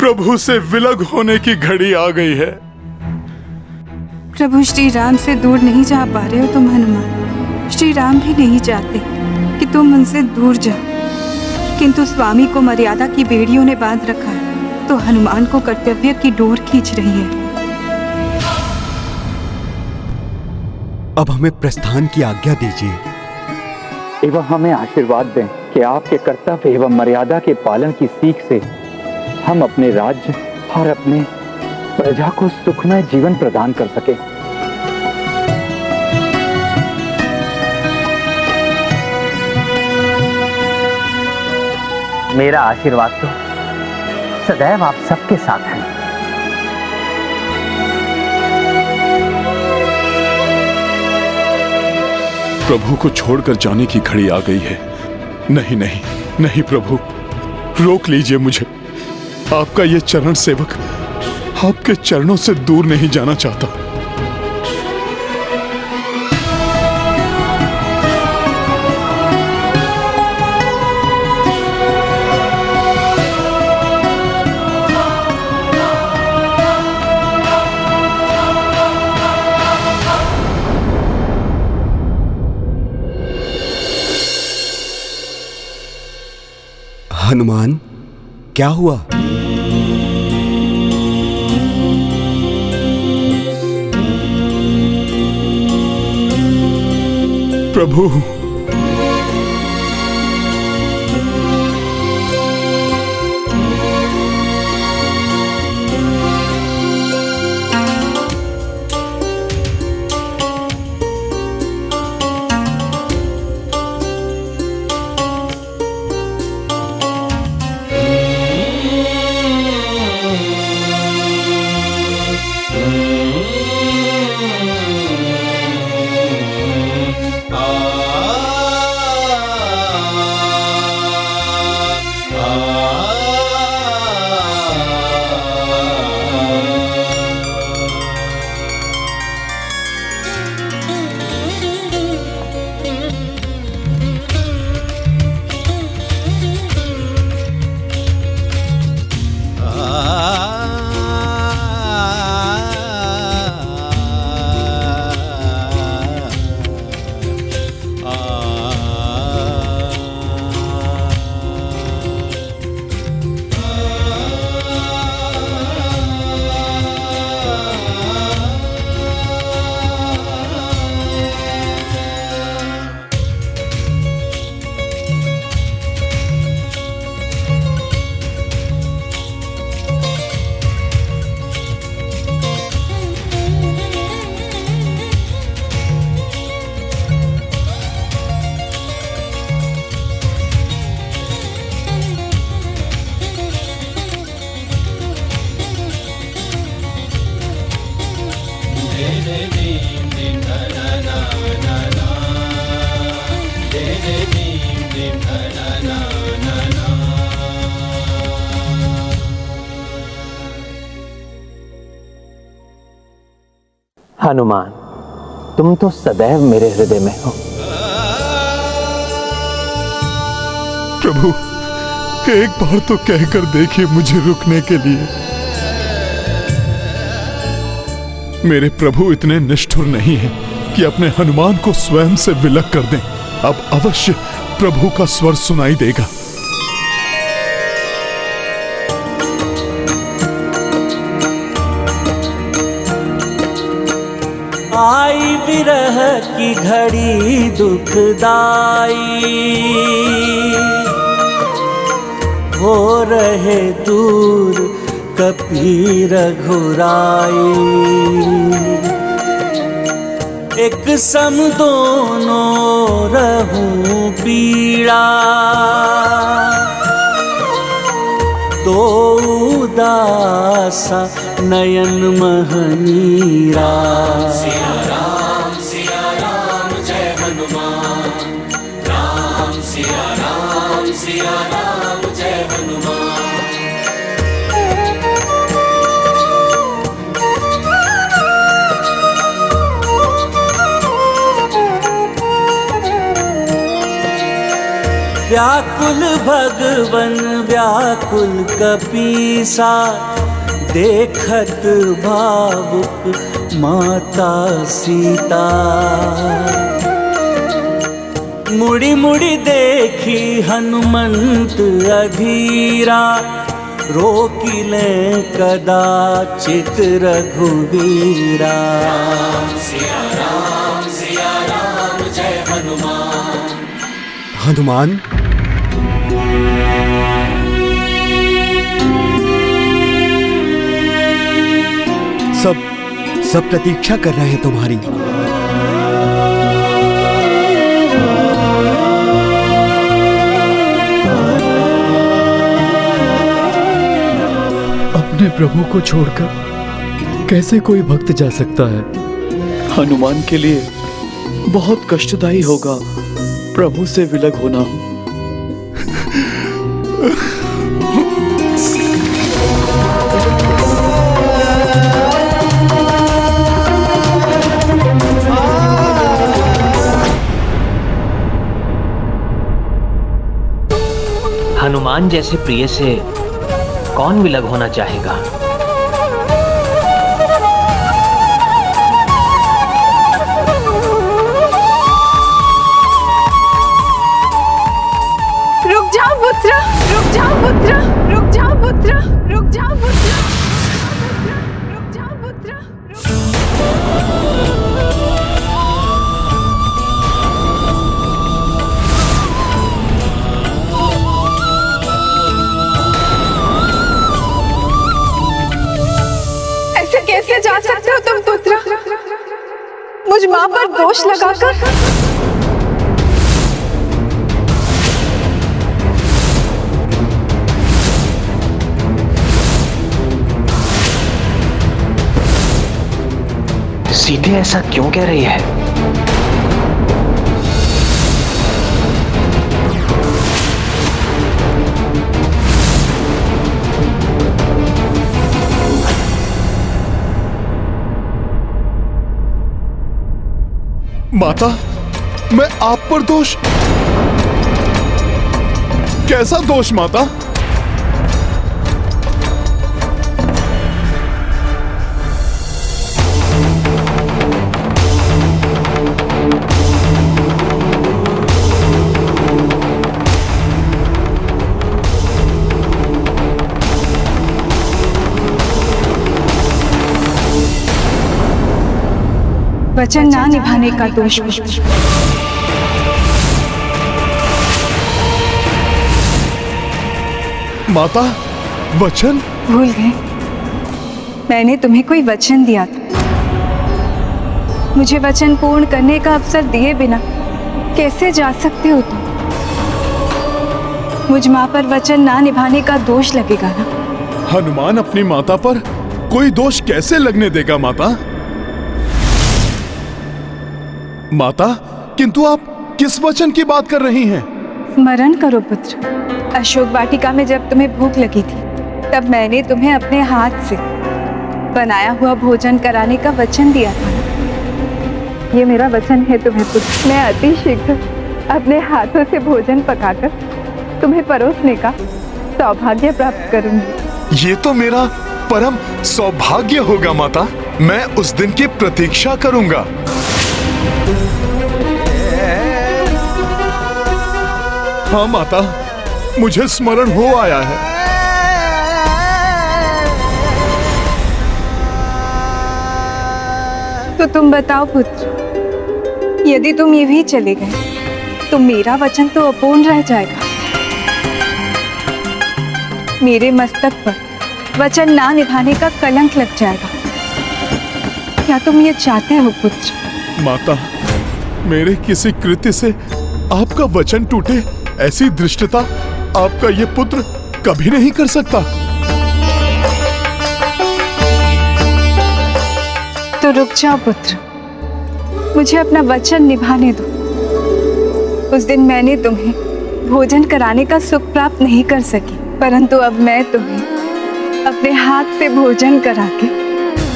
प्रभु से विलग होने की घड़ी आ गई है। प्रभु श्री राम से दूर नहीं जा पा रहे हो तुम हनुमान। श्री राम भी नहीं चाहते कि तुम उनसे दूर जाओ, किंतु स्वामी को मर्यादा की बेड़ियों ने बांध रखा है, तो हनुमान को कर्तव्य की डोर खींच रही है। अब हमें प्रस्थान की आज्ञा दीजिए एवं हमें आशीर्वाद दें कि आपके कर्तव्य एवं मर्यादा के पालन की सीख से हम अपने राज्य और अपने प्रजा को सुखमय जीवन प्रदान कर सके। मेरा आशीर्वाद तो सदैव आप सबके साथ है। प्रभु को छोड़कर जाने की घड़ी आ गई है। नहीं नहीं नहीं प्रभु, रोक लीजिए मुझे। आपका ये चरण सेवक आपके चरणों से दूर नहीं जाना चाहता। हनुमान, क्या हुआ? प्रभु, हनुमान, तुम तो सदैव मेरे हृदय में हो। प्रभु, एक बार तो कहकर देखिए मुझे रुकने के लिए। मेरे प्रभु इतने निष्ठुर नहीं हैं कि अपने हनुमान को स्वयं से विलग कर दें। अब अवश्य प्रभु का स्वर सुनाई देगा। आई विरह की घड़ी दुखदाई, हो रहे दूर कपी रघुराई। एक सम दोनों रहूं पीड़ा, दो उदासा नयन महनीरा। सिया राम जय हनुमान। राम सिया राम जय हनुमान। व्याकुल भगवन व्याकुल कपीसा, देखत भावुक माता सीता। मुड़ी मुड़ी देखी हनुमंत अधीरा, रोकिले कदाचित रघुवीरा। सिया राम जय हनुमान। हनुमान, सब प्रतीक्षा कर रहे हैं तुम्हारी। अपने प्रभु को छोड़कर कैसे कोई भक्त जा सकता है? हनुमान के लिए बहुत कष्टदायी होगा प्रभु से विलग होना। हनुमान जैसे प्रिय से कौन विलग होना चाहेगा? रुक जाओ पुत्र, रुक जाओ पुत्र, रुक जाओ पुत्र, रुक जाओ पुत्र, रुक जाओ पुत्र। ऐसे कैसे जा सकते हो तुम पुत्र, मुझ मां पर दोष लगाकर? सीधे ऐसा क्यों कह रही है? माता, मैं आप पर दोष? कैसा दोष माता? वचन ना निभाने का दोष पुत्र। माता, वचन? भूल गए, मैंने तुम्हें कोई वचन दिया था। मुझे वचन पूर्ण करने का अवसर दिए बिना कैसे जा सकते हो तुम? मुझ मां पर वचन ना निभाने का दोष लगेगा ना? हनुमान अपनी माता पर कोई दोष कैसे लगने देगा माता? माता, किंतु आप किस वचन की बात कर रही हैं? स्मरण करो पुत्र, अशोक वाटिका में जब तुम्हें भूख लगी थी, तब मैंने तुम्हें अपने हाथ से बनाया हुआ भोजन कराने का वचन दिया था। ये मेरा वचन है तुम्हें पुत्र। मैं अति शीघ्र अपने हाथों से भोजन पकाकर तुम्हें परोसने का सौभाग्य प्राप्त करूंगी। ये तो मेरा परम सौभाग्य होगा माता। मैं उस दिन की प्रतीक्षा करूंगा। हाँ माता, मुझे स्मरण हो आया है। तो तुम बताओ पुत्र, यदि तुम ये भी चले गए तो मेरा वचन तो अपूर्ण रह जाएगा। मेरे मस्तक पर वचन ना निभाने का कलंक लग जाएगा। क्या तुम ये चाहते हो पुत्र? माता, मेरे किसी कृत्य से आपका वचन टूटे, ऐसी धृष्टता आपका ये पुत्र कभी नहीं कर सकता। तो रुक जाओ पुत्र, मुझे अपना वचन निभाने दो। उस दिन मैंने तुम्हें भोजन कराने का सुख प्राप्त नहीं कर सकी, परंतु अब मैं तुम्हें अपने हाथ से भोजन करा के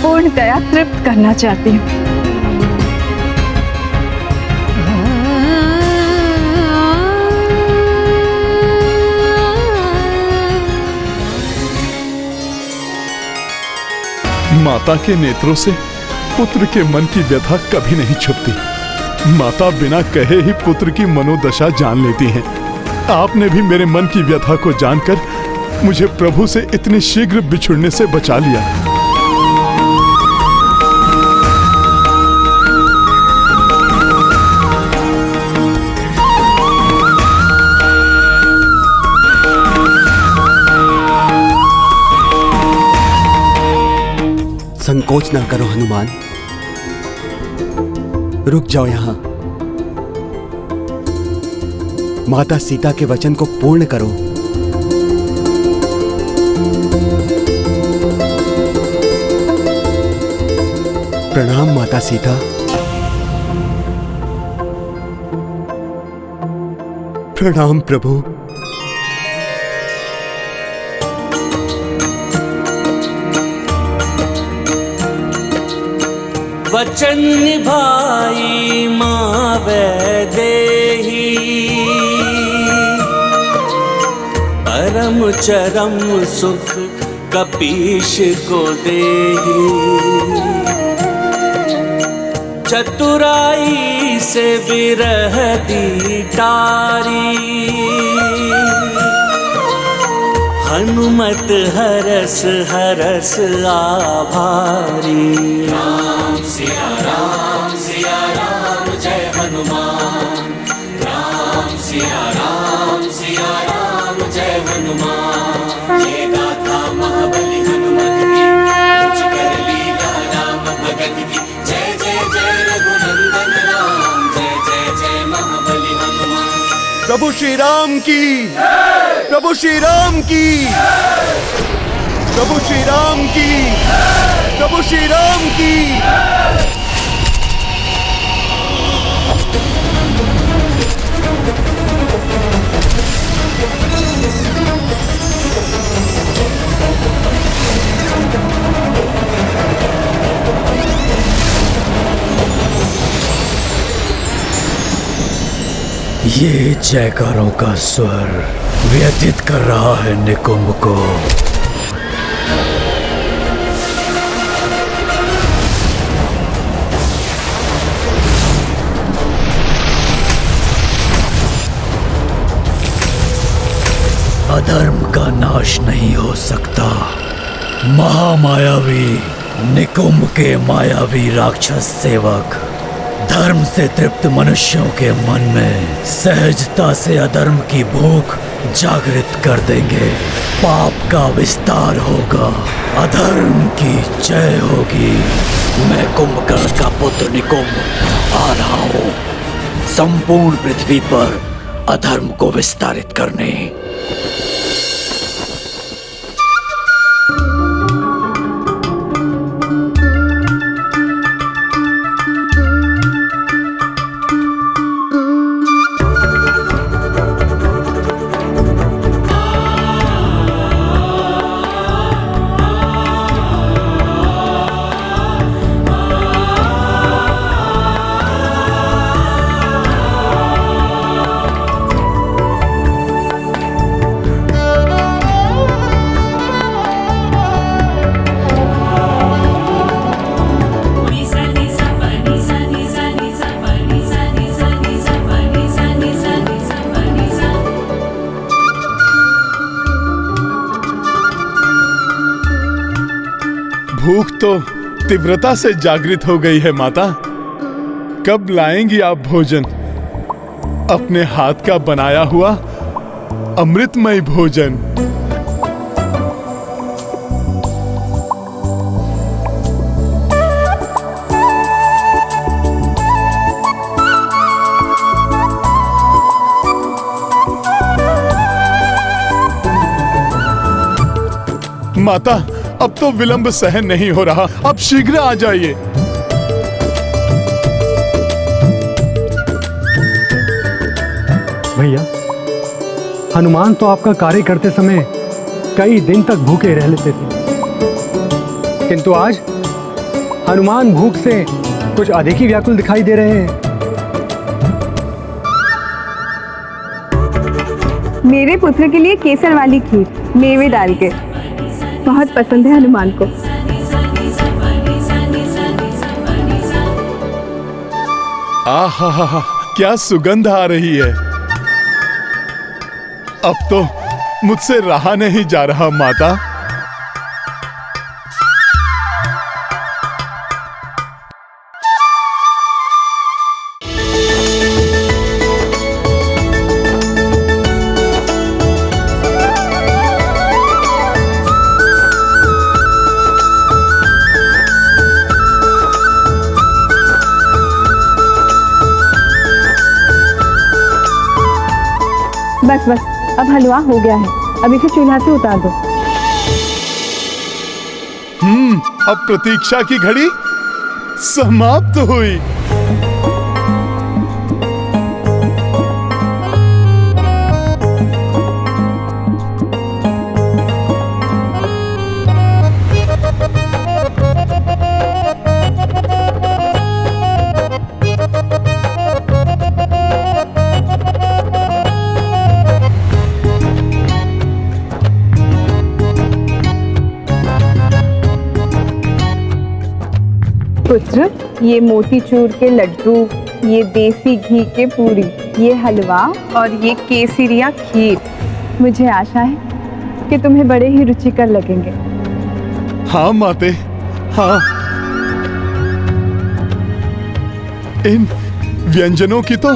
पूर्णतया तृप्त करना चाहती हूँ। माता के नेत्रों से पुत्र के मन की व्यथा कभी नहीं छुपती। माता बिना कहे ही पुत्र की मनोदशा जान लेती हैं। आपने भी मेरे मन की व्यथा को जानकर मुझे प्रभु से इतने शीघ्र बिछुड़ने से बचा लिया। संकोच ना करो हनुमान, रुक जाओ यहां। माता सीता के वचन को पूर्ण करो। प्रणाम माता सीता। प्रणाम प्रभु। वचन निभाई माँ वैदेही, परम चरम सुख कपीश को देही। चतुराई से विरह दी टारी, हनुमत हरस हरस आभारी। राम सिया राम जय हनुमान। राम सिया राम जय हनुमान। ये गाथा महाबली हनुमत की, कुछ कर लीला राम भगत की। जय जय जय रघुनंदन राम, जय जय जय महाबली हनुमान। प्रभु श्री राम की, प्रभु श्री राम की, प्रभु श्री राम की, प्रभु श्री राम की। ये जयकारों का स्वर व्यथित कर रहा है निकुंभ को। अधर्म का नाश नहीं हो सकता। महामायावी निकुंभ के मायावी राक्षस सेवक धर्म से तृप्त मनुष्यों के मन में सहजता से अधर्म की भूख जागृत कर देंगे। पाप का विस्तार होगा, अधर्म की जय होगी। मैं कुंभकर्ण का पुत्र निकुंभ आ रहा हूँ संपूर्ण पृथ्वी पर अधर्म को विस्तारित करने। भूख तो तीव्रता से जागृत हो गई है माता। कब लाएंगी आप भोजन? अपने हाथ का बनाया हुआ अमृतमय भोजन। माता, अब तो विलंब सहन नहीं हो रहा, अब शीघ्र आ जाइए। भैया, हनुमान तो आपका कार्य करते समय कई दिन तक भूखे रह लेते थे, किंतु आज हनुमान भूख से कुछ अधिक ही व्याकुल दिखाई दे रहे हैं। मेरे पुत्र के लिए केसर वाली खीर मेवे डाल के बहुत पसंद है हनुमान को। आहा, क्या सुगंध आ रही है। अब तो मुझसे रहा नहीं जा रहा माता। बस बस, अब हलवा हो गया है, अब इसे चूल्हा से उतार दो। अब प्रतीक्षा की घड़ी समाप्त हुई। पुत्र, ये मोतीचूर के लड्डू, ये देसी घी के पूरी, ये हलवा और ये केसरिया खीर मुझे आशा है कि तुम्हें बड़े ही रुचिकर लगेंगे। हाँ माते, हाँ। इन व्यंजनों की तो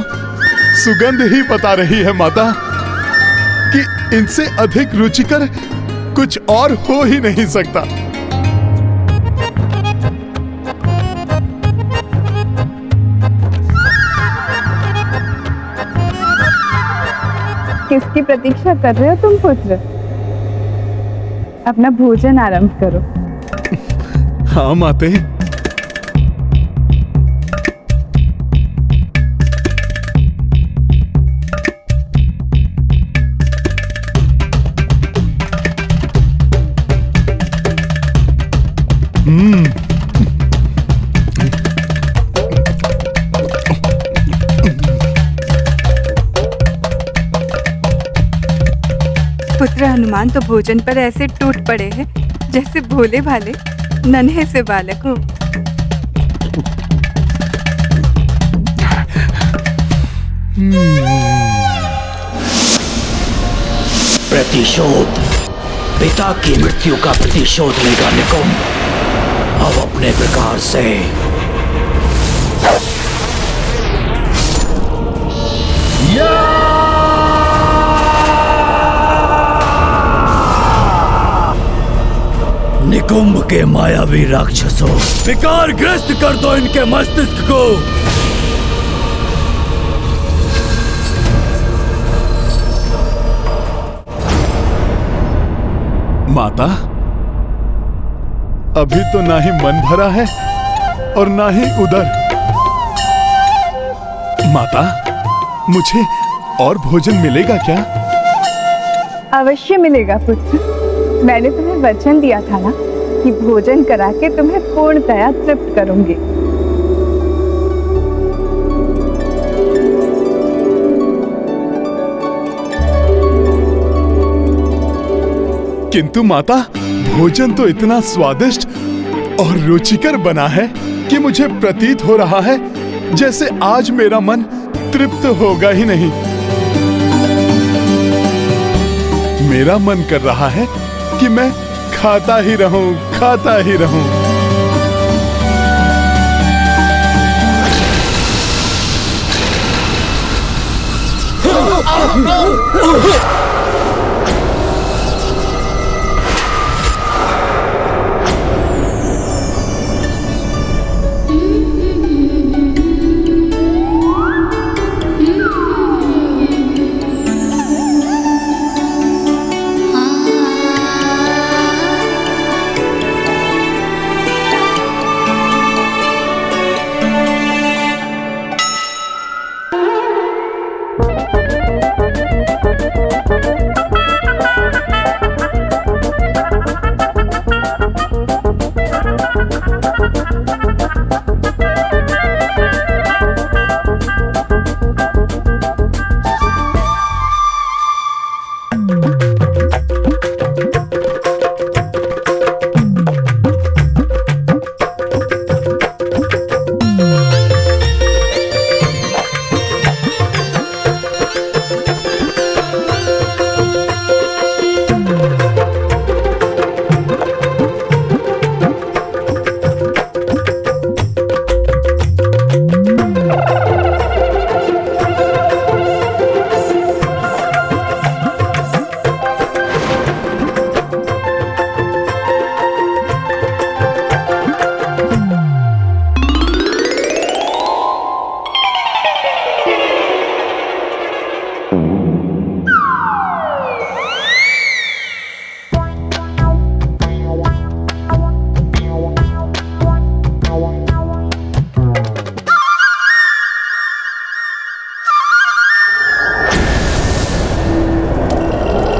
सुगंध ही बता रही है माता कि इनसे अधिक रुचिकर कुछ और हो ही नहीं सकता। किसकी प्रतीक्षा कर रहे हो तुम पुत्र? अपना भोजन आरंभ करो। हाँ माते। पुत्र हनुमान तो भोजन पर ऐसे टूट पड़े हैं जैसे भोले भाले नन्हे से बालक हो। प्रतिशोध, पिता की मृत्यु का प्रतिशोध लेगा निकुंभ। अब अपने प्रकार से निकुंभ के मायावी राक्षसों, विकार ग्रस्त कर दो इनके मस्तिष्क को। माता, अभी तो ना ही मन भरा है और ना ही उदर। माता, मुझे और भोजन मिलेगा क्या? अवश्य मिलेगा पुत्र। मैंने तुम्हें वचन दिया था ना कि भोजन करा के तुम्हें पूर्णतया तृप्त करूंगी। किंतु माता, भोजन तो इतना स्वादिष्ट और रुचिकर बना है कि मुझे प्रतीत हो रहा है जैसे आज मेरा मन तृप्त होगा ही नहीं। मेरा मन कर रहा है कि मैं खाता ही रहूं, खाता ही रहूं।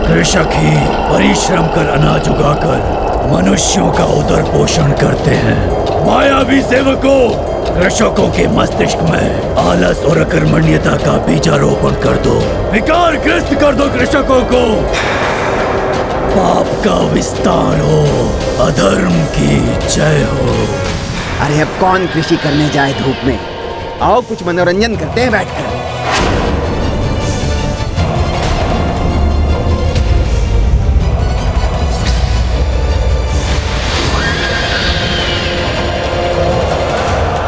कृषक ही परिश्रम कर अनाज उगाकर मनुष्यों का उदर पोषण करते हैं। मायावी सेवकों, कृषकों के मस्तिष्क में आलस और अकर्मण्यता का बीजारोपण कर दो, विकार ग्रस्त कर दो कृषकों को। पाप का विस्तार हो, अधर्म की जय हो। अरे अब कौन कृषि करने जाए धूप में? आओ कुछ मनोरंजन करते हैं बैठकर।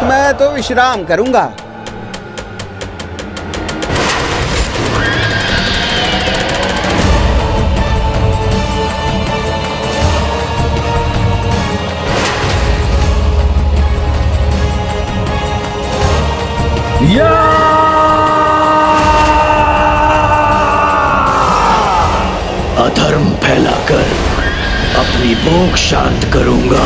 मैं तो विश्राम करूंगा। अधर्म फैलाकर अपनी भूख शांत करूंगा।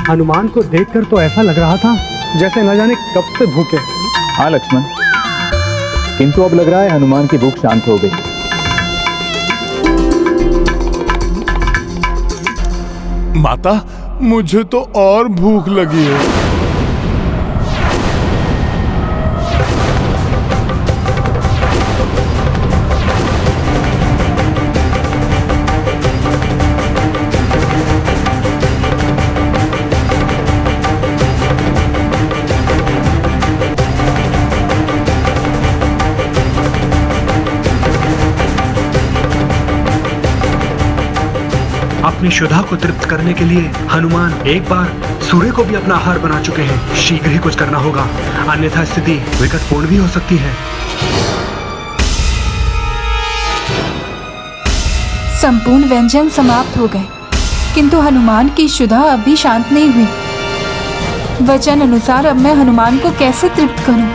हनुमान को देखकर तो ऐसा लग रहा था जैसे न जाने कब से भूखे। हाँ लक्ष्मण, किंतु अब लग रहा है हनुमान की भूख शांत हो गई। माता, मुझे तो और भूख लगी है। अपनी शुदा को तृप्त करने के लिए हनुमान एक बार सूर्य को भी अपना आहार बना चुके हैं। शीघ्र ही कुछ करना होगा, अन्यथा स्थिति विकटपूर्ण भी हो सकती है। संपूर्ण व्यंजन समाप्त हो गए, किंतु हनुमान की शुदा अभी शांत नहीं हुई। वचन अनुसार अब मैं हनुमान को कैसे तृप्त करूं?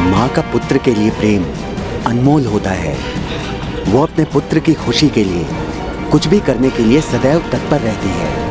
माँ का पुत्र के लिए प्रेम अनमोल होता है। वो अपने पुत्र की खुशी के लिए कुछ भी करने के लिए सदैव तत्पर रहती है।